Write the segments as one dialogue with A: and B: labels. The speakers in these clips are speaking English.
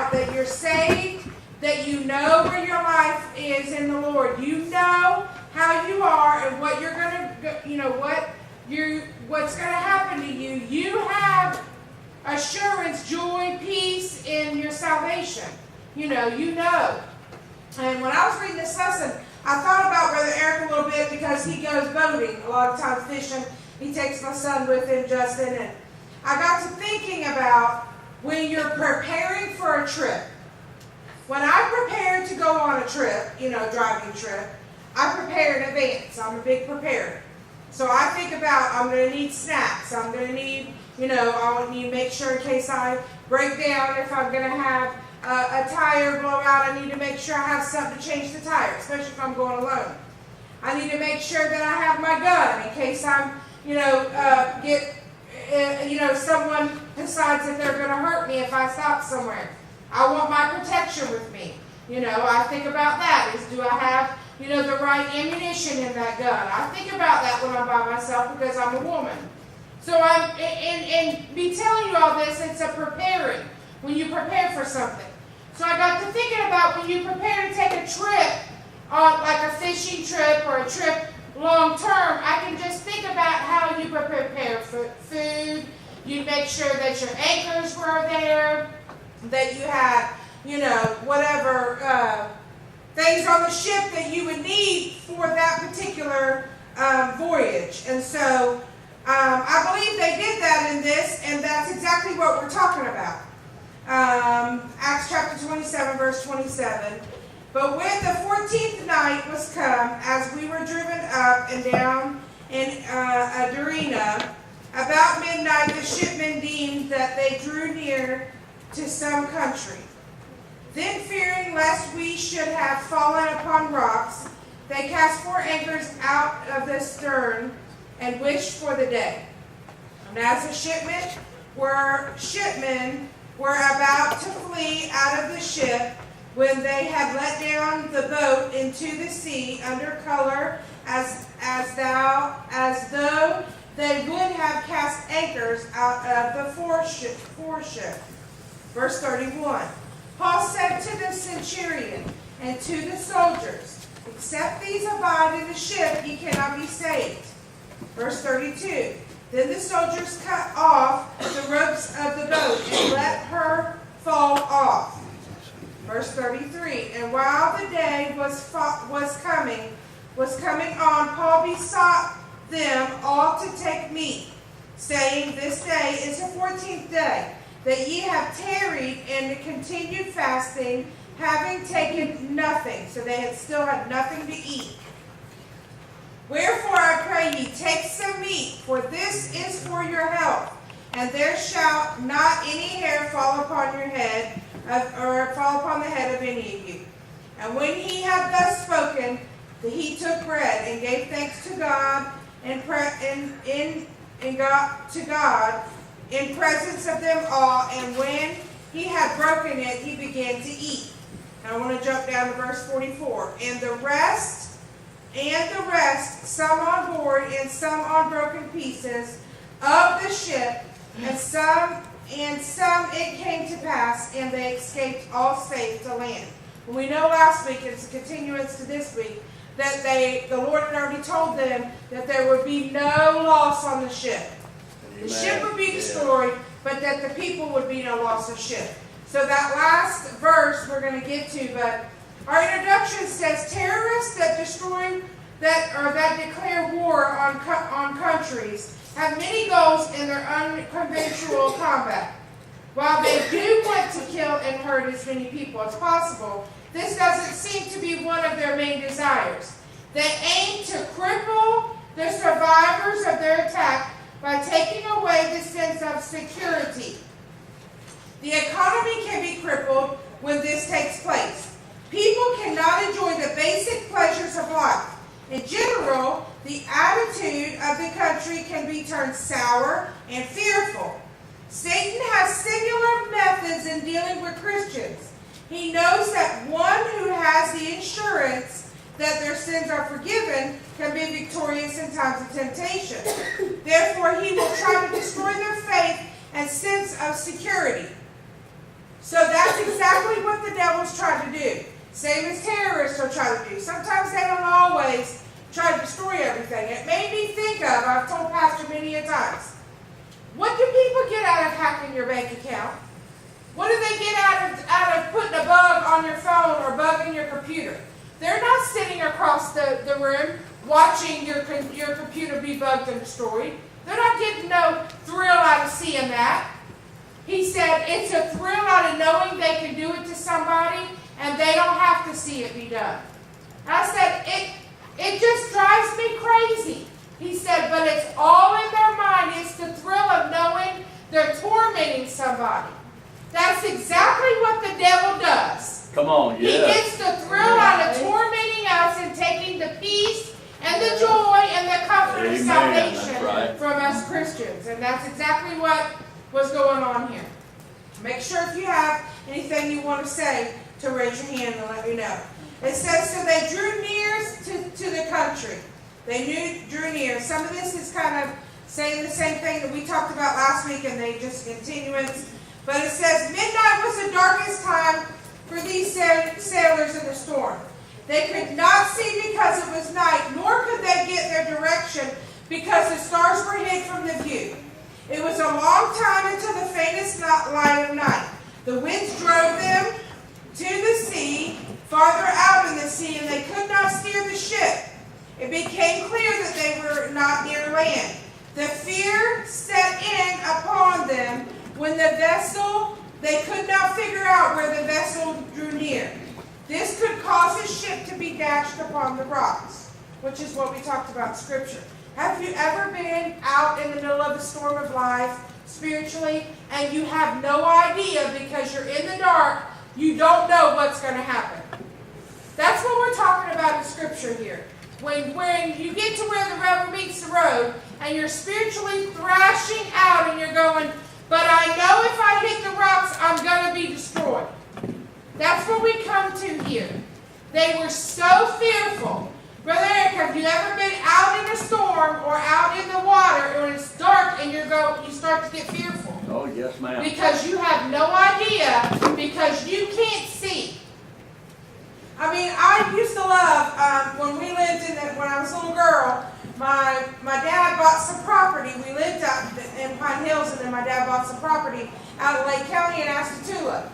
A: out that you're saved, that you know where your life is in the Lord. You know how you are and what you're gonna, what's gonna happen to you. You have assurance, joy, peace in your salvation. You know. And when I was reading this lesson, I thought about Brother Eric a little bit because he goes boating a lot of times, fishing. He takes my son with him, Justin, and I got to thinking about when you're preparing for a trip. When I prepare to go on a trip, driving trip, I prepare in advance. I'm a big preparer. So I think about, I'm going to need snacks. I'm going to need, I need to make sure in case I break down, if I'm going to have a tire blowout, I need to make sure I have something to change the tire, especially if I'm going alone. I need to make sure that I have my gun in case I'm, someone decides that they're going to hurt me if I stop somewhere. I want my protection with me. I think about that. Do I have, the right ammunition in that gun? I think about that when I'm by myself because I'm a woman. So and me telling you all this, it's a preparing, when you prepare for something. So I got to thinking about when you prepare to take a trip, like a fishing trip or a trip long term, I can just think about how you prepare for food. You make sure that your anchors were there, that you had, whatever things on the ship that you would need for that particular voyage. And so I believe they did that in this, and that's exactly what we're talking about. Acts chapter 27, verse 27. But when the 14th night was come, as we were driven up and down in Adurina, about midnight the shipmen deemed that they drew near to some country. Then, fearing lest we should have fallen upon rocks, they cast 4 anchors out of the stern and wished for the day. And as the shipmen were about to flee out of the ship, when they had let down the boat into the sea under color, as though they would have cast anchors out of the foreship. Verse 31. Paul said to the centurion and to the soldiers, except these abide in the ship, ye cannot be saved. Verse 32. Then the soldiers cut off the ropes of the boat and let her fall off. Verse 33. And while the day was coming on, Paul besought them all to take meat, saying, this day is the 14th day, that ye have tarried in the continued fasting, having taken nothing. So they still had nothing to eat. Wherefore I pray ye, take some meat, for this is for your health, and there shall not any hair fall upon your head, or fall upon the head of any of you. And when he had thus spoken, he took bread and gave thanks to God, in presence of them all, and when he had broken it, he began to eat. And I want to jump down to verse 44. And the rest, some on board and some on broken pieces of the ship, and some it came to pass, and they escaped all safe to land. And we know last week, it's a continuance to this week, that the Lord had already told them that there would be no loss on the ship. The ship would be destroyed, but that the people would be no loss of ship. So that last verse we're going to get to, but our introduction says terrorists that declare war on countries have many goals in their unconventional combat. While they do want to kill and hurt as many people as possible, this doesn't seem to be one of their main desires. They aim to cripple the survivors of their attack by taking away the sense of security. The economy can be crippled when this takes place. People cannot enjoy the basic pleasures of life. In general, the attitude of the country can be turned sour and fearful. Satan has similar methods in dealing with Christians. He knows that one who has the assurance that their sins are forgiven can be victorious in times of temptation. Therefore, he will try to destroy their faith and sense of security. So that's exactly what the devil's trying to do. Same as terrorists are trying to do. Sometimes they don't always try to destroy everything. It made me think of, I've told Pastor many a times, what do people get out of hacking your bank account? What do they get out of putting a bug on your phone or bugging your computer? They're not sitting across the room watching your computer be bugged and destroyed. They're not getting no thrill out of seeing that. He said it's a thrill out of knowing they can do it to somebody and they don't have to see it be done. And I said, it just drives me crazy. He said, but it's all in their mind. It's the thrill of knowing they're tormenting somebody. That's exactly what the devil does.
B: Come on, yeah.
A: He gets the thrill out of tormenting us and taking the peace and the joy and the comfort of salvation from us Christians. And that's exactly what was going on here. Make sure if you have anything you want to say to raise your hand and let me know. It says, so they drew near to the country. They drew near. Some of this is kind of saying the same thing that we talked about last week, and they just continuance. But it says, midnight was the darkest time for these sailors in the storm. They could not see because it was night, nor could they get their direction because the stars were hid from the view. It was a long time until the faintest light of night. The winds drove them to the sea, farther out in the sea, and they could not steer the ship. It became clear that they were not near land. The fear set in upon them when the vessel, they could not figure out where the vessel drew near. This could cause the ship to be dashed upon the rocks, which is what we talked about in Scripture. Have you ever been out in the middle of a storm of life, spiritually, and you have no idea because you're in the dark, you don't know what's going to happen? That's what we're talking about in Scripture here. When you get to where the rubber meets the road, and you're spiritually thrashing out, and you're going, but I know if I hit the rocks, I'm going to be destroyed. That's what we come to here. They were so fearful. Brother Eric, have you ever been out in a storm or out in the water when it's dark and you start to get fearful?
B: Oh, yes, ma'am.
A: Because you have no idea, because you can't see. I mean, I used to love, when we lived when I was a little girl, my dad bought some property. We lived out in Pine Hills, and then my dad bought some property out of Lake County in Astatula.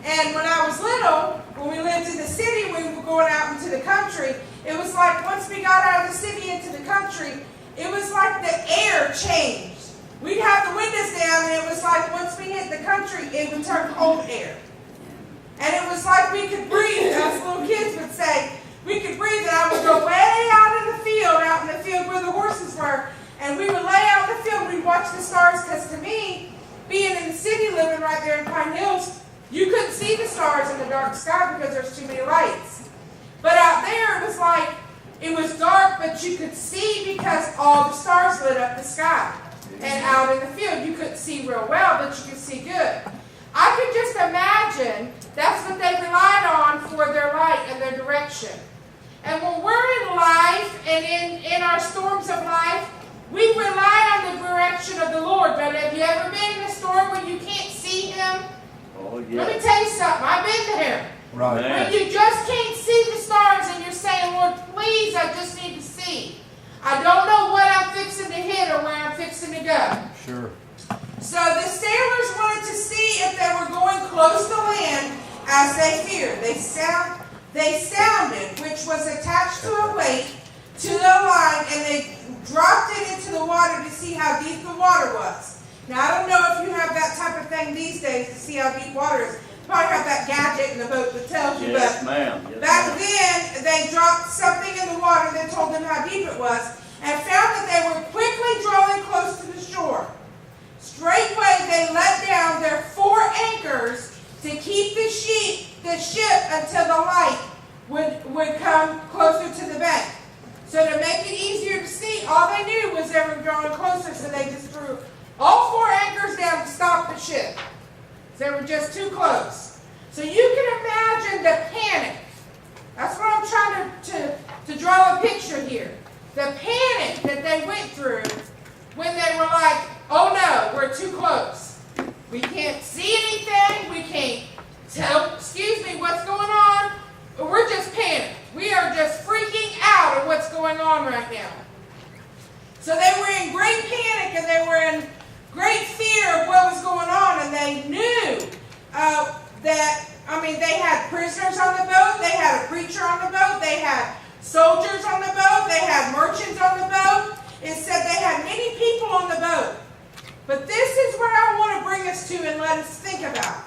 A: And when I was little, when we lived in the city, we were going out into the country. It was like once we got out of the city into the country, it was like the air changed. We'd have the windows down, and it was like once we hit the country, it would turn cold air. And it was like we could breathe, as little kids would say, we could breathe, and I would go way out in the field where the horses were, and we would lay out in the field, we'd watch the stars, because to me, being in the city, living right there in Pine Hills, you couldn't see the stars in the dark sky because there's too many lights. But out there, it was like, it was dark, but you could see because all the stars lit up the sky. And out in the field, you couldn't see real well, but you could see good. I could just imagine that's what they relied on for their light and their direction. And when we're in life and in our storms of life, we rely on the direction of the Lord. But have you ever been in a storm where you can't see Him?
B: Oh, yeah.
A: Let me tell you something. I've been there.
C: Right.
A: When you just can't see the stars and you're saying, Lord, please, I just need to see. I don't know what I'm fixing to hit or where I'm fixing to go.
C: Sure.
A: So the sailors wanted to see if they were going close to land as they feared. They sounded, which was attached to a weight, to the line, and they dropped it into the water to see how deep the water was. Now, I don't know if you have that type of thing these days to see how deep water is. You probably have that gadget in the boat that tells you,
B: Yes,
A: but
B: ma'am. Yes,
A: back
B: ma'am.
A: then, they dropped something in the water that told them how deep it was, and found that they were quickly drawing close to the shore. Straightway, they let down their 4 anchors to keep the ship until the light would come closer to the bank. So to make it easier to see, all they knew was they were drawing closer, so they just threw all 4 anchors down to stop the ship. They were just too close. So you can imagine the panic. That's what I'm trying to draw a picture here. The panic that they went through when they were like, oh no, we're too close. We can't see anything. We can't they had prisoners on the boat, they had a preacher on the boat, they had soldiers on the boat, they had merchants on the boat. It said they had many people on the boat. But this is where I want to bring us to and let us think about.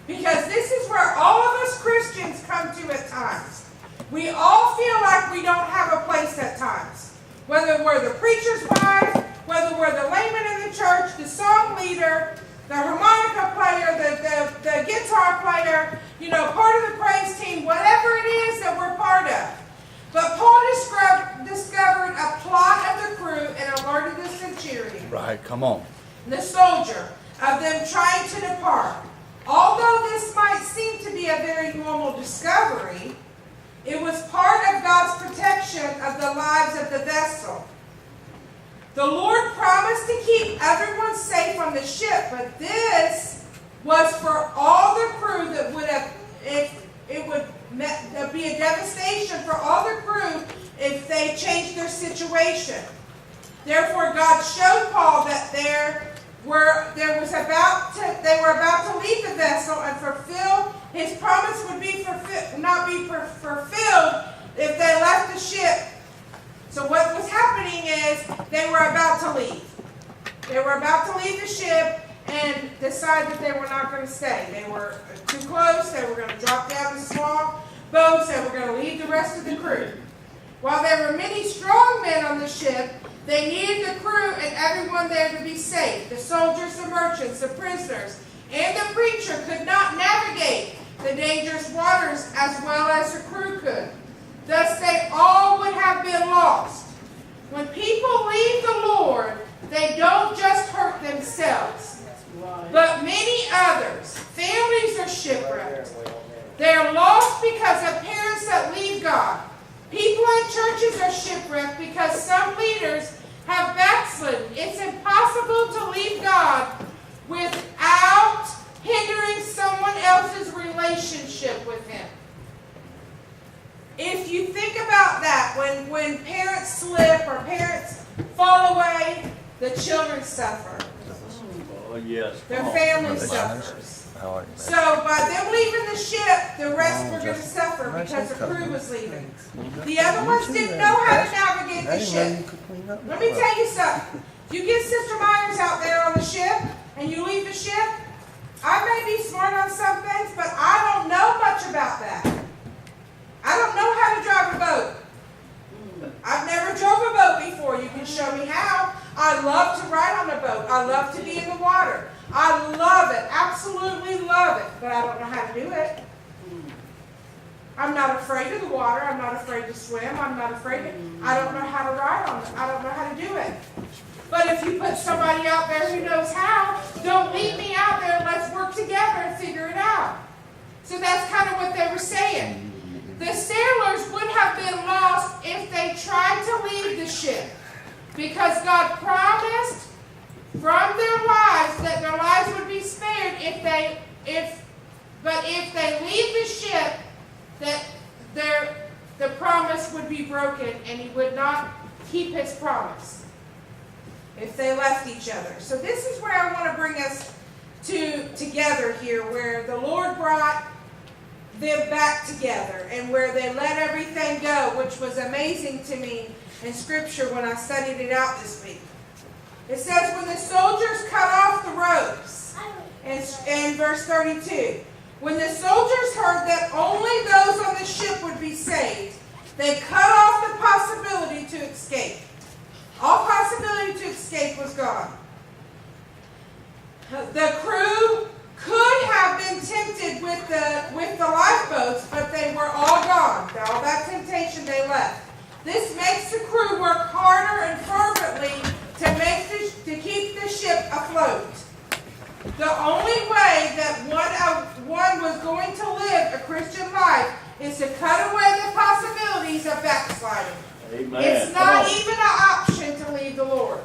A: Because this is where all of us Christians come to at times. We all feel like we don't have a place at times. Whether we're the preacher's wife, whether we're the layman in the church, the song leader, the harmonica player, the guitar player, part of the praise team, whatever it is that we're part of. But Paul discovered a plot of the crew and alerted the centurion.
B: Right, come on.
A: The soldier of them trying to depart. Although this might seem to be a very normal discovery, it was part of God's protection of the lives of the vessel. The Lord promised to keep everyone safe on the ship, but this was for all the crew that would have, it would be a devastation for all the crew if they changed their situation. Therefore, God showed Paul that they were about to leave the vessel and fulfill his promise would not be fulfilled if they left the ship. So what was happening is they were about to leave. They were about to leave the ship and decide that they were not going to stay. They were too close. They were going to drop down the small boats. They were going to leave the rest of the crew. While there were many strong men on the ship, they needed the crew and everyone there to be safe. The soldiers, the merchants, the prisoners, and the preacher could not navigate the dangerous waters as well as the crew could. Thus they all would have been lost. When people leave the Lord, they don't just hurt themselves, but many others. Families are shipwrecked. They are lost because of parents that leave God. People in churches are shipwrecked because some leaders have backslidden. It's impossible to leave God without hindering someone else's relationship with Him. If you think about that, when parents slip or parents fall away, the children suffer.
B: Oh, yes.
A: Their family suffers. So by them leaving the ship, the rest were going to suffer because the crew was leaving. The other ones didn't know how to navigate the ship. Let me tell you something. If you get Sister Myers out there on the ship and you leave the ship, I may be smart on some things, but I don't know much about that. I don't know how to drive a boat. I've never drove a boat before. You can show me how. I love to ride on a boat. I love to be in the water. I love it. Absolutely love it. But I don't know how to do it. I'm not afraid of the water. I'm not afraid to swim. I'm not afraid I don't know how to ride on it. I don't know how to do it. But if you put somebody out there who knows how, don't leave me out there. Let's work together and figure it out. So that's kind of what they were saying. The sailors would have been lost if they tried to leave the ship, because God promised from their lives that their lives would be spared if they leave the ship, that the promise would be broken and He would not keep His promise if they left each other. So this is where I want to bring us together here, where the Lord brought them back together and where they let everything go, which was amazing to me in Scripture when I studied it out this week. It says, when the soldiers cut off the ropes, in verse 32, when the soldiers heard that only those on the ship would be saved, they cut off the possibility to escape. All possibility to escape was gone. The crew could have been tempted with the lifeboats, but they were all gone. All that temptation they left. This makes the crew work harder and fervently to keep the ship afloat. The only way that one was going to live a Christian life is to cut away the possibilities of backsliding.
B: Amen.
A: It's not even an option to leave the Lord.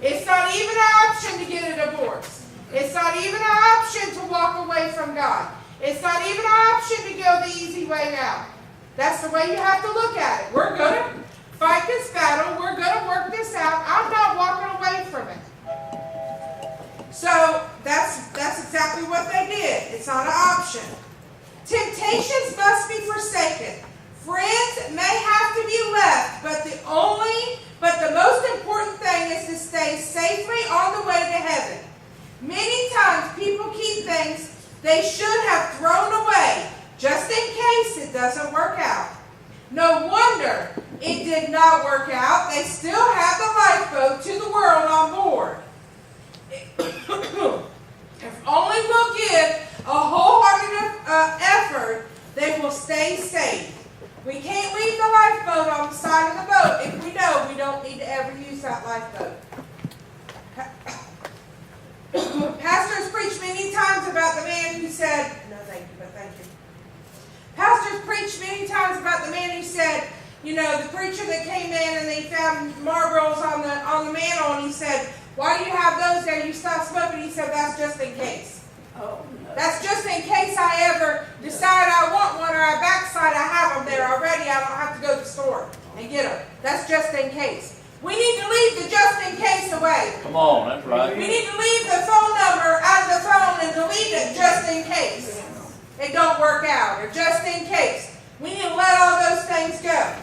A: It's not even an option to get a divorce. It's not even an option to walk away from God. It's not even an option to go the easy way out. That's the way you have to look at it. We're going to fight this battle. We're going to work this out. I'm not walking away from it. So that's exactly what they did. It's not an option. Temptations must be forsaken. Friends may have to be left, but the most important thing is to stay safely on the way to heaven. Many times people keep things they should have thrown away just in case it doesn't work out. No wonder it did not work out. They still have the lifeboat to the world on board. If only we'll give a wholehearted effort, they will stay safe. We can't leave the lifeboat on the side of the boat if we know we don't need to ever use that lifeboat. Pastors preach many times about the man who said, no thank you, but thank you. Pastors preach many times about the man who said, you know, the preacher that came in and they found marbles on the mantle, and he said, why do you have those there? You stopped smoking. He said, that's just in case.
B: Oh, no.
A: That's just in case I ever decide I want one or I backslide, I have them there already. I don't have to go to the store and get them. That's just in case. We need to leave the just in case away.
B: Come on, that's right.
A: We need to leave the phone number out of the phone and delete it just in case it don't work out, or just in case. We need to let all those things go.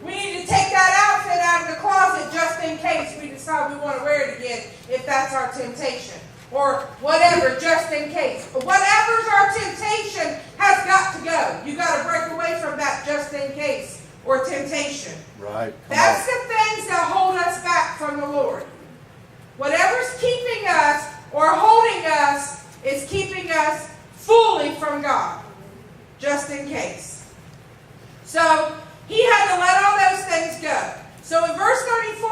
A: We need to take that outfit out of the closet just in case we decide we want to wear it again, if that's our temptation. Or whatever, just in case. Whatever's our temptation has got to go. You got to break away from that just in case or temptation.
C: Right.
A: That's the things that hold us back from the Lord. Whatever's keeping us or holding us is keeping us fully from God, just in case. So he had to let all those things go. So in verse 34,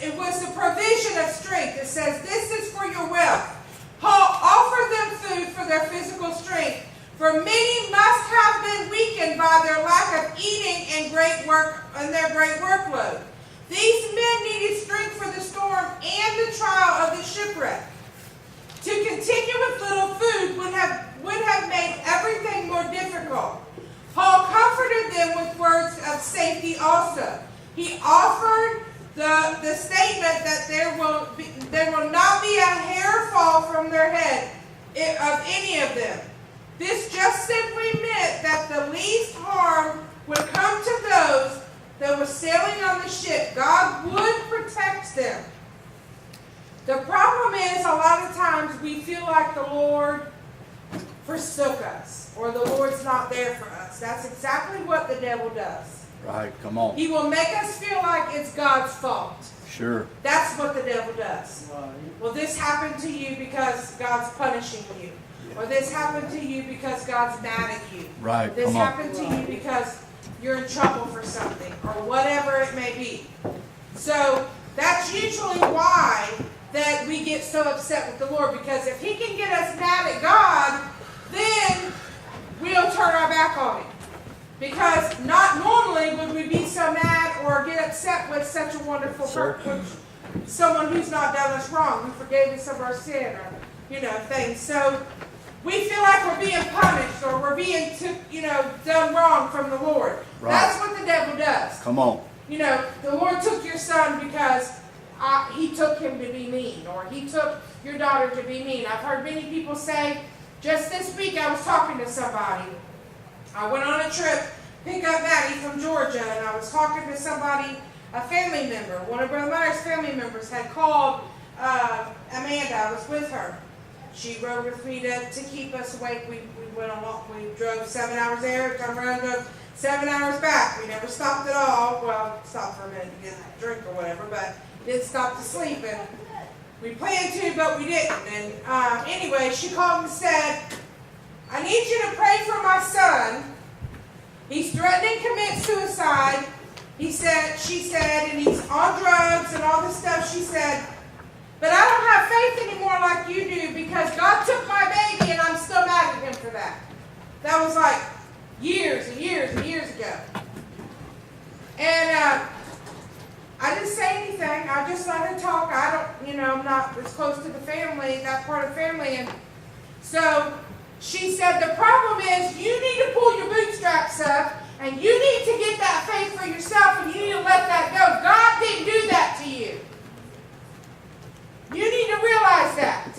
A: it was the provision of strength. It says, this is for your wealth. Paul offered them food for their physical strength, for many must have been weakened by their lack of eating and their great workload. These men needed strength for the storm and the trial of the shipwreck. To continue with little food would have made everything more difficult. Paul comforted them with words of safety also. He offered the statement that there will not be a hair fall from their head of any of them. This just simply meant that the least harm would come to those that were sailing on the ship. God would protect them. The problem is, a lot of times we feel like the Lord forsook us, or the Lord's not there for us. That's exactly what the devil does.
C: Right, come on.
A: He will make us feel like it's God's fault.
C: Sure.
A: That's what the devil does.
B: Right.
A: Well, this happened to you because God's punishing you. Or this happened to you because God's mad at you.
C: Right,
A: This
C: come on.
A: happened to you because you're in trouble for something, or whatever it may be. So that's usually why that we get so upset with the Lord, because if he can get us mad at God, then we'll turn our back on him. Because not normally would we be so mad or get upset with such a wonderful person, someone who's not done us wrong, who forgave us of our sin, or things. So we feel like we're being punished, or we're being done wrong from the Lord.
C: Right.
A: That's what the devil does.
C: Come on.
A: The Lord took your son because he took him to be mean, or he took your daughter to be mean. I've heard many people say, just this week I was talking to somebody. I went on a trip, pick up Maddie from Georgia, and I was talking to somebody, a family member. One of Brother Meyer's family members had called Amanda. I was with her. She rode with me to keep us awake. We went along. We drove 7 hours there, turned around, drove 7 hours back. We never stopped at all. Well, stopped for a minute to get a drink or whatever, but didn't stop to sleep. And we planned to, but we didn't. And anyway, she called and said, I need you to pray for my son. He's threatening to commit suicide. She said, and he's on drugs and all this stuff. She said, but I don't have faith anymore like you do, because God took my baby and I'm still mad at him for that. That was like years and years and years ago. And I didn't say anything. I just let her talk. I'm not as close to the family, that part of the family. And so she said, the problem is you need to pull your bootstraps up, and you need to get that faith for yourself, and you need to let that go. God didn't do that to you. You need to realize that.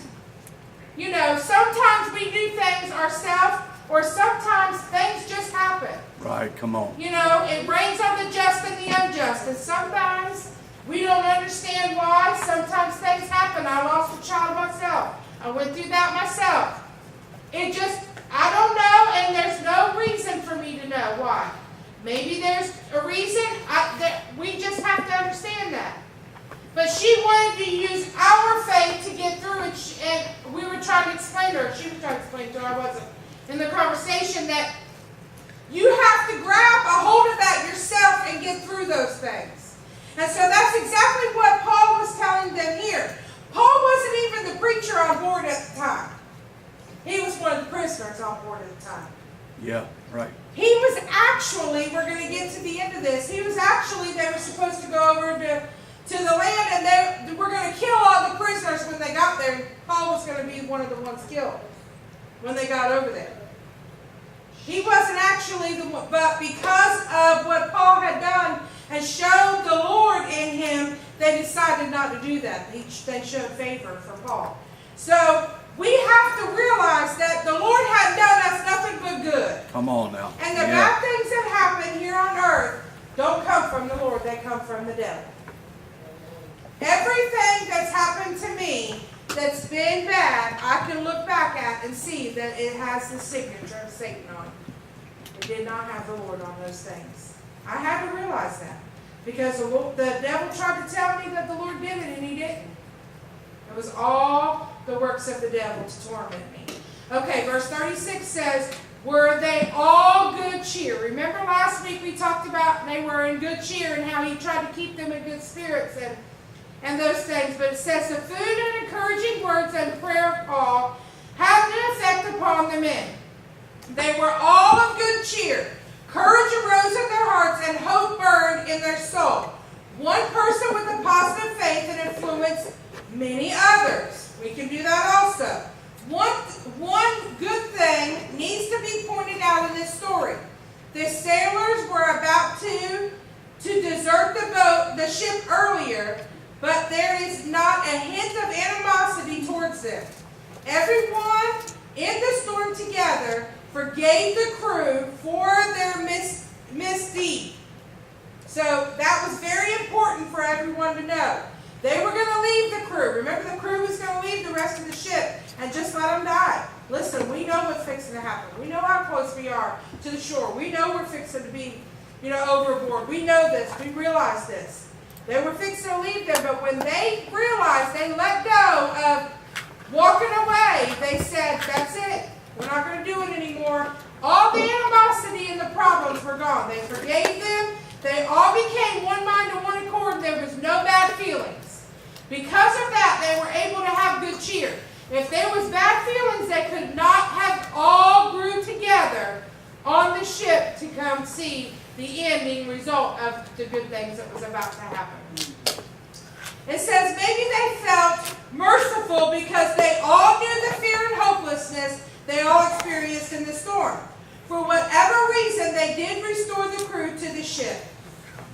A: or sometimes things just happen.
B: Right, come on.
A: You know, it rains on the just and the unjust, and sometimes we don't understand why. Sometimes things happen. I lost a child myself. I went through that myself. It just, I don't know, and there's no reason for me to know why. Maybe there's a reason. We just have to understand that. But she wanted to use our faith to get through it, and we were trying to explain to her. She was trying to explain to her, I wasn't, in the conversation, that you have to grab a hold of that yourself and get through those things. And so that's exactly what Paul was telling them here. Paul wasn't even the preacher on board at the time. He was one of the prisoners on board at the time.
B: Yeah, right.
A: He was actually, we're going to get to the end of this, they were supposed to go over to the land, and they were going to kill all the prisoners when they got there. Paul was going to be one of the ones killed when they got over there. He wasn't actually the one, but because of what Paul had done and showed the Lord in him, they decided not to do that. They showed favor for Paul. So we have to realize that the Lord had done us nothing but good.
B: Come on now.
A: And the bad things that happen here on earth don't come from the Lord, they come from the devil. Everything that's happened to me that's been bad, I can look back at and see that it has the signature of Satan on it. It did not have the Lord on those things. I had to realize that. Because the devil tried to tell me that the Lord did it, and he didn't. It was all the works of the devil to torment me. Okay, verse 36 says, were they all good cheer? Remember last week we talked about they were in good cheer and how he tried to keep them in good spirits and those things. But it says the food and encouraging words and prayer of Paul had an effect upon the men. They were all of good cheer. Courage arose in their hearts and hope burned in their soul. One person with a positive faith and influenced many others. We can do that also. One good thing needs to be pointed out in this story. The sailors were about to desert the ship earlier, but there is not a hint of animosity towards them. Everyone in the storm together forgave the crew for their misdeed. So that was very important for everyone to know. They were going to leave the crew. Remember, the crew was going to leave the rest of the ship and just let them die. Listen, we know what's fixing to happen. We know how close we are to the shore. We know we're fixing to be, overboard. We know this. We realize this. They were fixing to leave them, but when they realized, they let go of walking away, they said, that's it. We're not going to do it anymore. All the animosity and the problems were gone. They forgave them. They all became one mind and one accord. There was no bad feelings. Because of that, they were able to have good cheer. If there was bad feelings, they could not have all grew together on the ship to come see the ending result of the good things that was about to happen. It says maybe they felt merciful because they all knew the fear and hopelessness they all experienced in the storm. For whatever reason, they did restore the crew to the ship.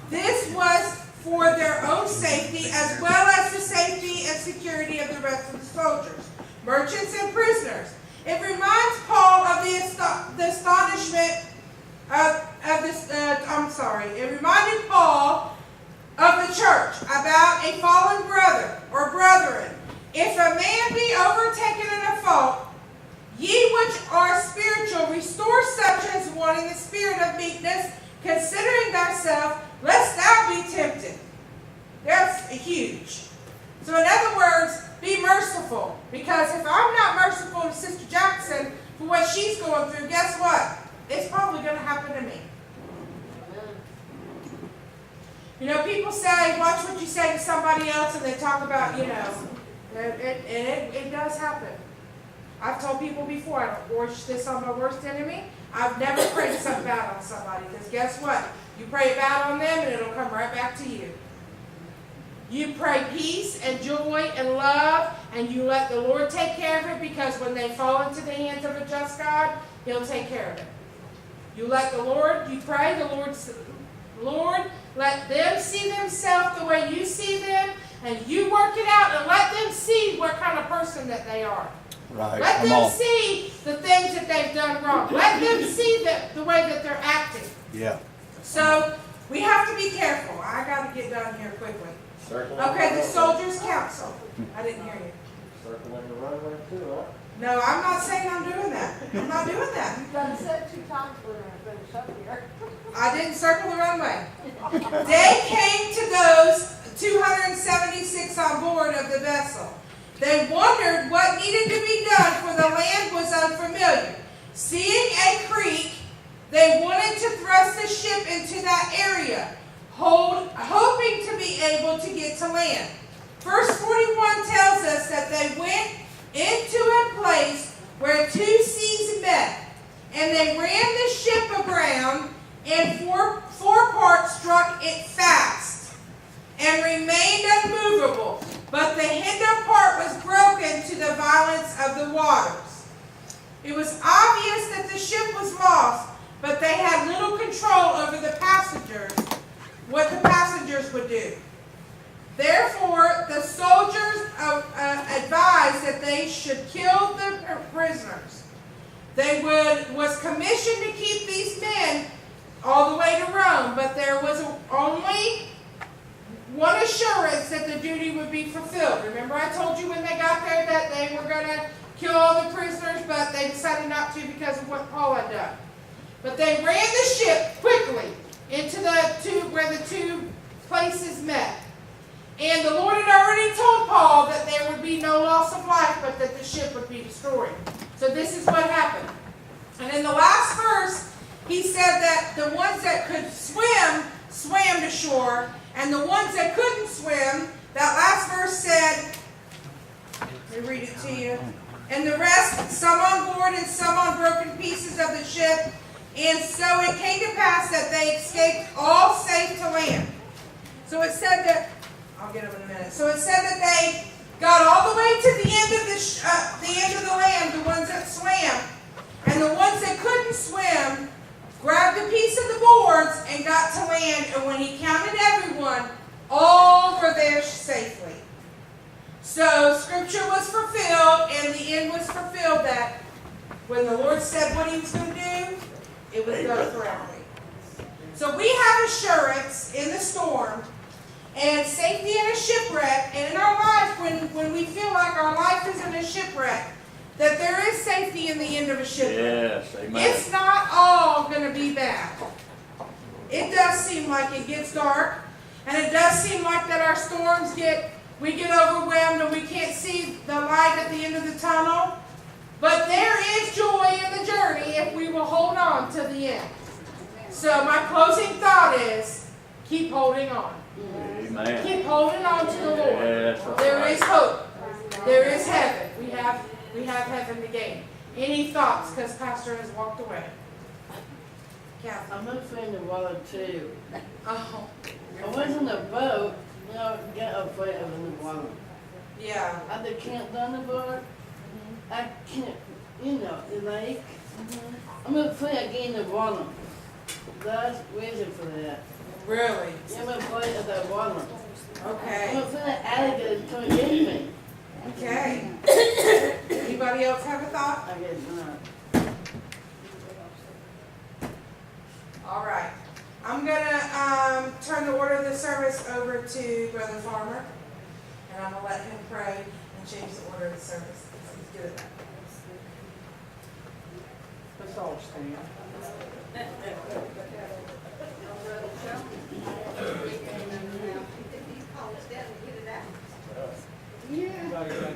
A: This was for their own safety as well as the safety and security of the rest of the soldiers, merchants, and prisoners. It reminds Paul of the astonishment It reminded Paul of the church about a fallen brother or brethren. If a man be overtaken in a fault, ye which are spiritual, restore such as one in the spirit of meekness, considering thyself, lest thou be tempted. That's huge. So in other words, be merciful. Because if I'm not merciful to Sister Jackson for what she's going through, guess what? It's probably going to happen to me. People say, watch what you say to somebody else, and they talk about, it does happen. I've told people before, I don't wish this on my worst enemy. I've never prayed something bad on somebody, because guess what? You pray bad on them, and it'll come right back to you. You pray peace and joy and love, and you let the Lord take care of it, because when they fall into the hands of a just God, He'll take care of it. You let the Lord, you pray, Lord, let them see themselves the way you see them, and you work it out and let them see what kind of person that they are.
B: Right,
A: Let
B: come
A: them
B: on.
A: see the things that they've done wrong. Let them see the way that they're acting.
B: Yeah.
A: So we have to be careful. I got to get done here quickly. Okay, the Soldiers' Council. I didn't hear you.
C: Circling the runway too, huh?
A: No, I'm not saying I'm doing that. I'm not doing that.
D: You've done said 2 times we're going to finish up here.
A: I didn't circle the runway. They came to those 276 on board of the vessel. They wondered what needed to be done, for the land was unfamiliar. Seeing a creek, they wanted to thrust the ship into that area, hoping to be able to get to land. Verse 41 tells us that they went into a place where 2 seas met, and they ran the ship aground, and four parts struck it fast, and remained unmovable. But the hinder part was broken to the violence of the waters. It was obvious that the ship was lost, but they had little control over the passengers, what the passengers would do. Therefore, the soldiers advised that they should kill the prisoners. They was commissioned to keep these men all the way to Rome, but there was only one assurance that the duty would be fulfilled. Remember I told you when they got there that they were going to kill all the prisoners, but they decided not to because of what Paul had done. But they ran the ship quickly into where the 2 places met. And the Lord had already told Paul that there would be no loss of life, but that the ship would be destroyed. So this is what happened. And in the last verse, he said that the ones that could swim, swam to shore, and the ones that couldn't swim, that last verse said, let me read it to you, and the rest, some on board and some on broken pieces of the ship, and so it came to pass that they escaped all safe to land. So it said that, I'll get them in a minute. So it said that they got all the way to the end of the land, the ones that swam, and the ones that couldn't swim grabbed a piece of the boards and got to land. And when he counted everyone, all were there safely. So Scripture was fulfilled, and the end was fulfilled that when the Lord said what He was going to do, it was done correctly. So we have assurance in the storm, and safety in a shipwreck, and in our life when we feel like our life is in a shipwreck, that there is safety in the end of a shipwreck.
B: Yes, amen.
A: It's not all going to be bad. It does seem like it gets dark, and it does seem like that our storms we get overwhelmed and we can't see the light at the end of the tunnel. But there is joy in the journey if we will hold on to the end. So my closing thought is, keep holding on.
B: Amen.
A: Keep holding on to the Lord.
B: Yes, that's
A: There
B: right.
A: is hope. There is heaven. We have heaven to gain. Any thoughts? Because Pastor has walked away. Kathy.
E: I'm afraid of water too.
A: Oh,
E: I was in a boat, get afraid of the water.
A: yeah.
E: I can't on the boat. I can't, the lake. I'm afraid of getting the water. That's reason for that.
A: Really?
E: I'm afraid of that water. I'm
A: Okay.
E: afraid of alligators to get me.
A: Okay. Anybody else have a thought?
E: I guess not.
A: All right. I'm gonna turn the order of the service over to Brother Farmer, and I'm gonna let him pray and change the order of the service. He's good at that.
D: Let's all stand.
C: Everybody got